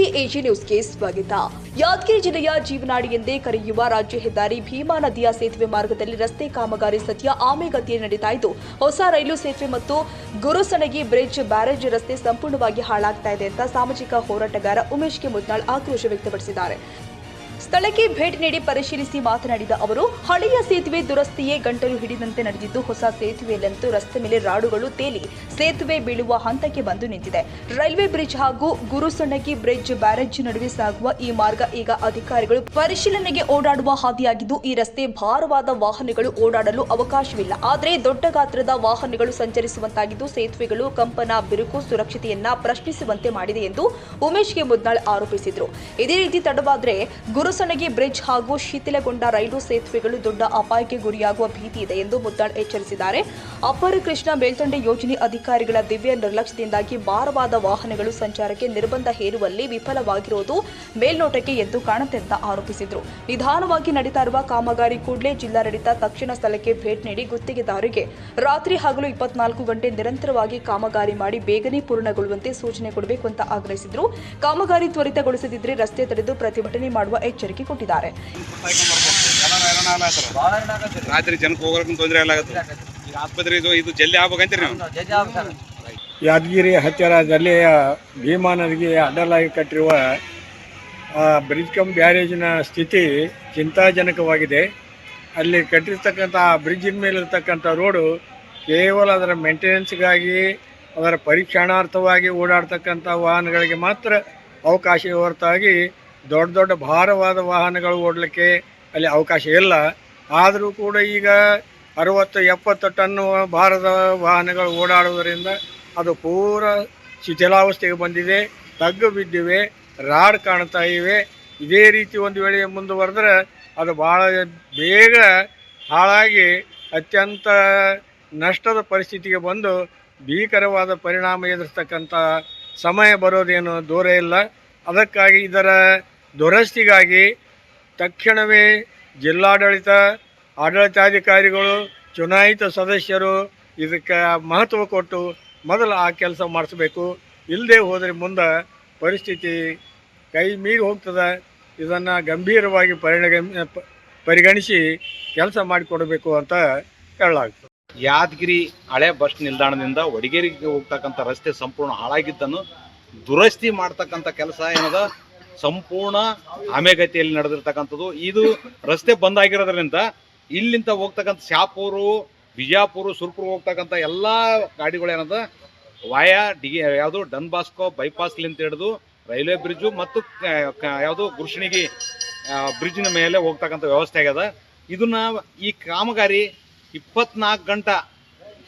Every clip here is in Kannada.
ನಮಸ್ತೆ ಎಜಿ ನ್ಯೂಸ್ಗೆ ಸ್ವಾಗತ. ಯಾದಗಿರಿ ಜಿಲ್ಲೆಯ ಜೀವನಾಡಿ ಎಂದೇ ಕರೆಯುವ ರಾಜ್ಯ ಹೆದ್ದಾರಿ ಭೀಮಾ ನದಿಯ ಸೇತುವೆ ಮಾರ್ಗದಲ್ಲಿ ರಸ್ತೆ ಕಾಮಗಾರಿ ಸದ್ಯ ಆಮೆಗತಿಯಲ್ಲಿ ನಡೀತಾ ಇದ್ದು, ಹೊಸ ರೈಲು ಸೇತುವೆ ಮತ್ತು ಗುರುಸಣಗಿ ಬ್ರಿಡ್ಜ್ ಬ್ಯಾರೇಜ್ ರಸ್ತೆ ಸಂಪೂರ್ಣವಾಗಿ ಹಾಳಾಗ್ತಾ ಇದೆ ಅಂತ ಸಾಮಾಜಿಕ ಹೋರಾಟಗಾರ ಉಮೇಶ್ ಕೆ ಮುದ್ನಾಳ್ ಆಕ್ರೋಶ ವ್ಯಕ್ತಪಡಿಸಿದ್ದಾರೆ. ಸ್ಥಳಕ್ಕೆ ಭೇಟಿ ನೀಡಿ ಪರಿಶೀಲಿಸಿ ಮಾತನಾಡಿದ ಅವರು, ಹಳೆಯ ಸೇತುವೆ ದುರಸ್ತಿಯೇ ಗಂಟಲು ಹಿಡಿದಂತೆ ನಡೆದಿದ್ದು, ಹೊಸ ಸೇತುವೆಯಲ್ಲಂತೂ ರಸ್ತೆ ಮೇಲೆ ರಾಡುಗಳು ತೇಲಿ ಸೇತುವೆ ಬೀಳುವ ಹಂತಕ್ಕೆ ಬಂದು ನಿಂತಿದೆ. ರೈಲ್ವೆ ಬ್ರಿಡ್ಜ್ ಹಾಗೂ ಗುರುಸಣಗಿ ಬ್ರಿಡ್ಜ್ ಬ್ಯಾರೇಜ್ ನಡುವೆ ಸಾಗುವ ಈ ಮಾರ್ಗ ಈಗ ಅಧಿಕಾರಿಗಳು ಪರಿಶೀಲನೆಗೆ ಓಡಾಡುವ ಹಾದಿಯಾಗಿದ್ದು, ಈ ರಸ್ತೆ ಭಾರವಾದ ವಾಹನಗಳು ಓಡಾಡಲು ಅವಕಾಶವಿಲ್ಲ. ಆದರೆ ದೊಡ್ಡ ಗಾತ್ರದ ವಾಹನಗಳು ಸಂಚರಿಸುವಂತಾಗಿದ್ದು, ಸೇತುವೆಗಳು ಕಂಪನ ಬಿರುಕು ಸುರಕ್ಷತೆಯನ್ನ ಪ್ರಶ್ನಿಸುವಂತೆ ಮಾಡಿದೆ ಎಂದು ಉಮೇಶ್ ಕೆ ಮುದ್ನಾಳ್ ಆರೋಪಿಸಿದರು. ಇದೇ ರೀತಿ ತಡವಾದರೆ ಗುರುಸಣಗಿ ಬ್ರಿಡ್ಜ್ ಹಾಗೂ ಶಿಥಿಲಗೊಂಡ ರೈಲು ಸೇತುವೆಗಳು ದೊಡ್ಡ ಅಪಾಯಕ್ಕೆ ಗುರಿಯಾಗುವ ಭೀತಿ ಇದೆ ಎಂದು ಮುದ್ನಾಳ್ ಎಚ್ಚರಿಸಿದ್ದಾರೆ. ಅಪರ ಕೃಷ್ಣ ಮೇಲ್ದಂಡೆ ಯೋಜನೆ ಅಧಿಕಾರಿಗಳ ದಿವ್ಯ ನಿರ್ಲಕ್ಷ್ಯದಿಂದಾಗಿ ಭಾರವಾದ ವಾಹನಗಳು ಸಂಚಾರಕ್ಕೆ ನಿರ್ಬಂಧ ಹೇರುವಲ್ಲಿ ವಿಫಲವಾಗಿರುವುದು ಮೇಲ್ನೋಟಕ್ಕೆ ಎದ್ದು ಕಾಣುತ್ತೆ ಅಂತ ಆರೋಪಿಸಿದರು. ನಿಧಾನವಾಗಿ ನಡೀತಾ ಇರುವ ಕಾಮಗಾರಿ ಕೂಡಲೇ ಜಿಲ್ಲಾಡಳಿತ ತಕ್ಷಣ ಸ್ಥಳಕ್ಕೆ ಭೇಟಿ ನೀಡಿ ಗುತ್ತಿಗೆದಾರರಿಗೆ ರಾತ್ರಿ ಹಗಲು 24 ಗಂಟೆ ನಿರಂತರವಾಗಿ ಕಾಮಗಾರಿ ಮಾಡಿ ಬೇಗನೆ ಪೂರ್ಣಗೊಳ್ಳುವಂತೆ ಸೂಚನೆ ಕೊಡಬೇಕು ಅಂತ ಆಗ್ರಹಿಸಿದರು. ಕಾಮಗಾರಿ ತ್ವರಿತಗೊಳಿಸದಿದ್ದರೆ ರಸ್ತೆ ತಡೆದು ಪ್ರತಿಭಟನೆ ಮಾಡುವ ಎಚ್ಚರಿಕೆ ಕೊಟ್ಟಿದ್ದಾರೆ. ರಾತ್ರಿ ಜನಕ್ಕೆ ಹೋಗೋಕೆ ತೊಂದರೆ ಆಗತ್ತೆ. ಈಗ ಆಸ್ಪತ್ರೆ ಇದು ಜಲ್ದಿ ಆಗ್ಬೇಕಂತೀರಿ ನಾವು. ಯಾದಗಿರಿ ಹತ್ತಿರ ಜಿಲ್ಲೆಯ ಭೀಮಾ ನದಿಗೆ ಅಡ್ಡಲಾಗಿ ಕಟ್ಟಿರುವ ಬ್ರಿಡ್ಜ್ ಕಮ್ ಬ್ಯಾರೇಜಿನ ಸ್ಥಿತಿ ಚಿಂತಾಜನಕವಾಗಿದೆ. ಅಲ್ಲಿ ಕಟ್ಟಿರ್ತಕ್ಕಂಥ ಬ್ರಿಡ್ಜಿನ ಮೇಲಿರ್ತಕ್ಕಂಥ ರೋಡು ಕೇವಲ ಅದರ ಮೇಂಟೆನೆನ್ಸ್ಗಾಗಿ, ಅದರ ಪರೀಕ್ಷಣಾರ್ಥವಾಗಿ ಓಡಾಡ್ತಕ್ಕಂಥ ವಾಹನಗಳಿಗೆ ಮಾತ್ರ ಅವಕಾಶ ಹೊರತಾಗಿ ದೊಡ್ಡ ದೊಡ್ಡ ಭಾರವಾದ ವಾಹನಗಳು ಓಡಲಿಕ್ಕೆ ಅಲ್ಲಿ ಅವಕಾಶ ಇಲ್ಲ. ಆದರೂ ಕೂಡ ಈಗ 60-70 ಟನ್ ಭಾರದ ವಾಹನಗಳು ಓಡಾಡುವುದರಿಂದ ಅದು ಪೂರ ಶಿಥಿಲಾವಸ್ಥೆಗೆ ಬಂದಿದೆ, ತಗ್ಗು ಬಿದ್ದಿವೆ, ರಾಡ್ ಕಾಣ್ತಾ ಇವೆ. ಇದೇ ರೀತಿ ಒಂದು ವೇಳೆ ಮುಂದುವರೆದ್ರೆ ಅದು ಭಾಳ ಬೇಗ ಹಾಳಾಗಿ ಅತ್ಯಂತ ನಷ್ಟದ ಪರಿಸ್ಥಿತಿಗೆ ಬಂದು ಭೀಕರವಾದ ಪರಿಣಾಮ ಎದುರಿಸ್ತಕ್ಕಂಥ ಸಮಯ ಬರೋದೇನು ದೂರ ಇಲ್ಲ. ಅದಕ್ಕಾಗಿ ಇದರ ದುರಸ್ತಿಗಾಗಿ ತಕ್ಷಣವೇ ಜಿಲ್ಲಾಡಳಿತ, ಆಡಳಿತಾಧಿಕಾರಿಗಳು, ಚುನಾಯಿತ ಸದಸ್ಯರು ಇದಕ್ಕೆ ಮಹತ್ವ ಕೊಟ್ಟು ಮೊದಲು ಆ ಕೆಲಸ ಮಾಡಿಸ್ಬೇಕು. ಇಲ್ಲದೆ ಹೋದರೆ ಮುಂದೆ ಪರಿಸ್ಥಿತಿ ಕೈ ಮೀರಿ ಹೋಗ್ತದೆ. ಇದನ್ನು ಗಂಭೀರವಾಗಿ ಪರಿಗಣಿಸಿ ಕೆಲಸ ಮಾಡಿಕೊಡಬೇಕು ಅಂತ ಹೇಳಲಾಗ್ತದೆ. ಯಾದಗಿರಿ ಹಳೆ ಬಸ್ ನಿಲ್ದಾಣದಿಂದ ವಡಗೇರಿಗೆ ಹೋಗ್ತಕ್ಕಂಥ ರಸ್ತೆ ಸಂಪೂರ್ಣ ಹಾಳಾಗಿದ್ದನ್ನು ದುರಸ್ತಿ ಮಾಡ್ತಕ್ಕಂಥ ಕೆಲಸ ಏನದ ಸಂಪೂರ್ಣ ಆಮೆಗತಿಯಲ್ಲಿ ನಡೆದಿರ್ತಕ್ಕಂಥದ್ದು. ಇದು ರಸ್ತೆ ಬಂದಾಗಿರೋದ್ರಿಂದ ಇಲ್ಲಿಂದ ಹೋಗ್ತಕ್ಕಂಥ ಶಾಪೂರು, ಬಿಜಾಪುರ, ಸುರ್ಪುರ ಹೋಗ್ತಕ್ಕಂಥ ಎಲ್ಲ ಗಾಡಿಗಳೇನದ ವಾಯಾ ಯಾವುದು ಡನ್ ಬಾಸ್ಕೋ ಬೈಪಾಸ್ಲಿಂತ ಹಿಡಿದು ರೈಲ್ವೆ ಬ್ರಿಡ್ಜು ಮತ್ತು ಯಾವುದು ಗುರುಸಣಗಿ ಬ್ರಿಡ್ಜಿನ ಮೇಲೆ ಹೋಗ್ತಕ್ಕಂಥ ವ್ಯವಸ್ಥೆ ಆಗ್ಯದ. ಇದನ್ನ ಈ ಕಾಮಗಾರಿ 24 ಗಂಟೆ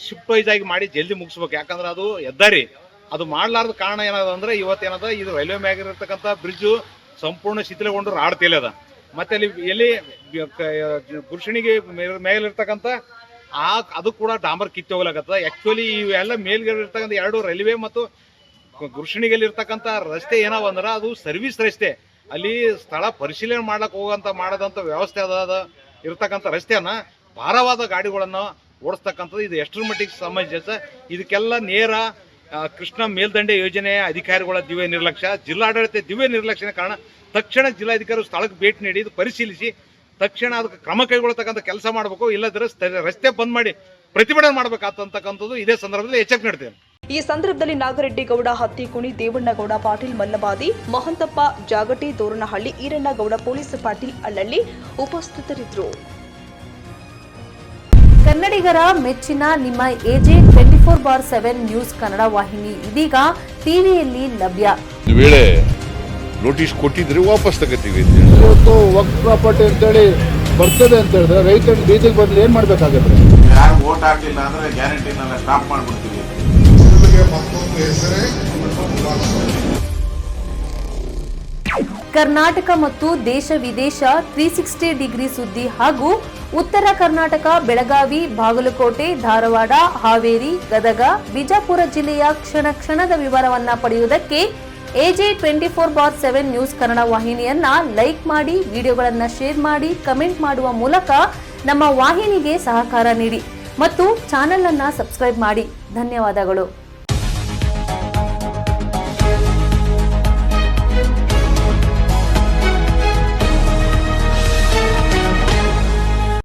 ಶಿಫ್ಟ್ ವೈಸ್ ಆಗಿ ಮಾಡಿ ಜಲ್ದಿ ಮುಗಿಸ್ಬೇಕು. ಯಾಕಂದ್ರೆ ಅದು ಹೆದ್ದಾರಿ, ಅದು ಮಾಡಲಾರ್ದ ಕಾರಣ ಏನದ ಅಂದ್ರೆ ಇವತ್ತೇನದ ಇದು ರೈಲ್ವೆ ಮ್ಯಾಗಿರ್ತಕ್ಕಂಥ ಬ್ರಿಡ್ಜು ಸಂಪೂರ್ಣ ಶಿಥಿಲಗೊಂಡು ರಾಡ್ ತೇಲದ. ಮತ್ತೆ ಅಲ್ಲಿ ಎಲ್ಲಿ ಗುರುಸಣಿಗೆ ಮೇಲಿರ್ತಕ್ಕಂಥ ಅದು ಕೂಡ ಡಾಂಬರ್ ಕಿತ್ತಿ ಹೋಗ್ಲಾಗತ್ತದ. ಆ್ಯಕ್ಚುಲಿ ಇವೆಲ್ಲ ಮೇಲ್ಗಿರ್ತಕ್ಕಂಥ 2 ರೈಲ್ವೆ ಮತ್ತು ಗುರುಸಣಿಗೆಯಲ್ಲಿ ಇರ್ತಕ್ಕಂಥ ರಸ್ತೆ ಏನಾವ ಅಂದ್ರೆ ಅದು ಸರ್ವಿಸ್ ರಸ್ತೆ. ಅಲ್ಲಿ ಸ್ಥಳ ಪರಿಶೀಲನೆ ಮಾಡ್ಲಿಕ್ಕೆ ಮಾಡದಂಥ ವ್ಯವಸ್ಥೆ ಅದ ಇರ್ತಕ್ಕಂಥ ರಸ್ತೆಯನ್ನ ಭಾರವಾದ ಗಾಡಿಗಳನ್ನು ಓಡಿಸ್ತಕ್ಕಂಥದ್ದು ಇದು ಎಷ್ಟರ ಮಟ್ಟಿಗೆ ಸಮಂಜಸ. ಇದಕ್ಕೆಲ್ಲ ನೇರ ಕೃಷ್ಣ ಮೇಲ್ದಂಡೆ ಯೋಜನೆಯ ಅಧಿಕಾರಿಗಳ ದಿವ್ಯ ನಿರ್ಲಕ್ಷ್ಯ, ಜಿಲ್ಲಾಡಳಿತ ದಿವ್ಯ ನಿರ್ಲಕ್ಷ್ಯನ ಕಾರಣ ತಕ್ಷಣ ಜಿಲ್ಲಾಧಿಕಾರಿ ಸ್ಥಳಕ್ಕೆ ಭೇಟಿ ನೀಡಿ ಇದು ಪರಿಶೀಲಿಸಿ ತಕ್ಷಣ ಅದಕ್ಕೆ ಕ್ರಮ ಕೈಗೊಳ್ಳತಕ್ಕಂಥ ಕೆಲಸ ಮಾಡಬೇಕು. ಇಲ್ಲದ್ರೆ ರಸ್ತೆ ಬಂದ್ ಮಾಡಿ ಪ್ರತಿಭಟನೆ ಮಾಡಬೇಕಾಗ್ತಕ್ಕಂಥದ್ದು ಇದೇ ಸಂದರ್ಭದಲ್ಲಿ ಎಚ್ಚರಿಕೆ ನೀಡ್ತೇನೆ. ಈ ಸಂದರ್ಭದಲ್ಲಿ ನಾಗರೆಡ್ಡಿ ಗೌಡ, ಹತ್ತಿಕುಣಿ, ದೇವಣ್ಣಗೌಡ ಪಾಟೀಲ್, ಮಲ್ಲಬಾದಿ, ಮಹಂತಪ್ಪ ಜಾಗಟಿ, ತೋರಣಹಳ್ಳಿ, ಈರಣ್ಣಗೌಡ, ಪೊಲೀಸ್ ಪಾಟೀಲ್ ಅಲ್ಲಳ್ಳಿ ಉಪಸ್ಥಿತರಿದ್ದರು. ಕನ್ನಡಿಗರ ಮೆಚ್ಚಿನ ನಿಮ್ಮ ಎಜೆ 24/7 ನ್ಯೂಸ್ ಕನ್ನಡ ವಾಹಿನಿ ಇದೀಗ ಟಿವಿಯಲ್ಲಿ ಲಭ್ಯ. ವೇಳೆ ನೋಟಿಸ್ ಕೊಟ್ಟಿದ್ರೆ ವಾಪಸ್ ತಗೋತೀವಿ. ಇವತ್ತು ವಕ್ಫ್ ಪ್ರಾಪರ್ಟಿ ಅಂತೇಳಿ ಬರ್ತದೆ ಅಂತ ಹೇಳಿದ್ರೆ ರೈತರ ಬೀದಿಗೆ ಬದಲು ಏನ್ ಮಾಡ್ಬೇಕಾಗತ್ತೆ? ಯಾರು ವೋಟ್ ಹಾಕಲಿಲ್ಲ ಅಂದ್ರೆ ಗ್ಯಾರಂಟಿನೆಲ್ಲ ಸ್ಟಾಪ್ ಮಾಡ್ಬಿಡ್ತೀವಿ. ಕರ್ನಾಟಕ ಮತ್ತು ದೇಶ ವಿದೇಶ 360 ಡಿಗ್ರಿ ಸುದ್ದಿ ಹಾಗೂ ಉತ್ತರ ಕರ್ನಾಟಕ, ಬೆಳಗಾವಿ, ಬಾಗಲಕೋಟೆ, ಧಾರವಾಡ, ಹಾವೇರಿ, ಗದಗ, ಬಿಜಾಪುರ ಜಿಲ್ಲೆಯ ಕ್ಷಣ ಕ್ಷಣದ ವಿವರವನ್ನ ಪಡೆಯುವುದಕ್ಕೆ ಎಜೆ 24/7 ನ್ಯೂಸ್ ಕನ್ನಡ ವಾಹಿನಿಯನ್ನ ಲೈಕ್ ಮಾಡಿ, ವಿಡಿಯೋಗಳನ್ನ ಶೇರ್ ಮಾಡಿ, ಕಮೆಂಟ್ ಮಾಡುವ ಮೂಲಕ ನಮ್ಮ ವಾಹಿನಿಗೆ ಸಹಕಾರ ನೀಡಿ ಮತ್ತು ಚಾನೆಲ್ ಅನ್ನ ಸಬ್ಸ್ಕ್ರೈಬ್ ಮಾಡಿ. ಧನ್ಯವಾದಗಳು.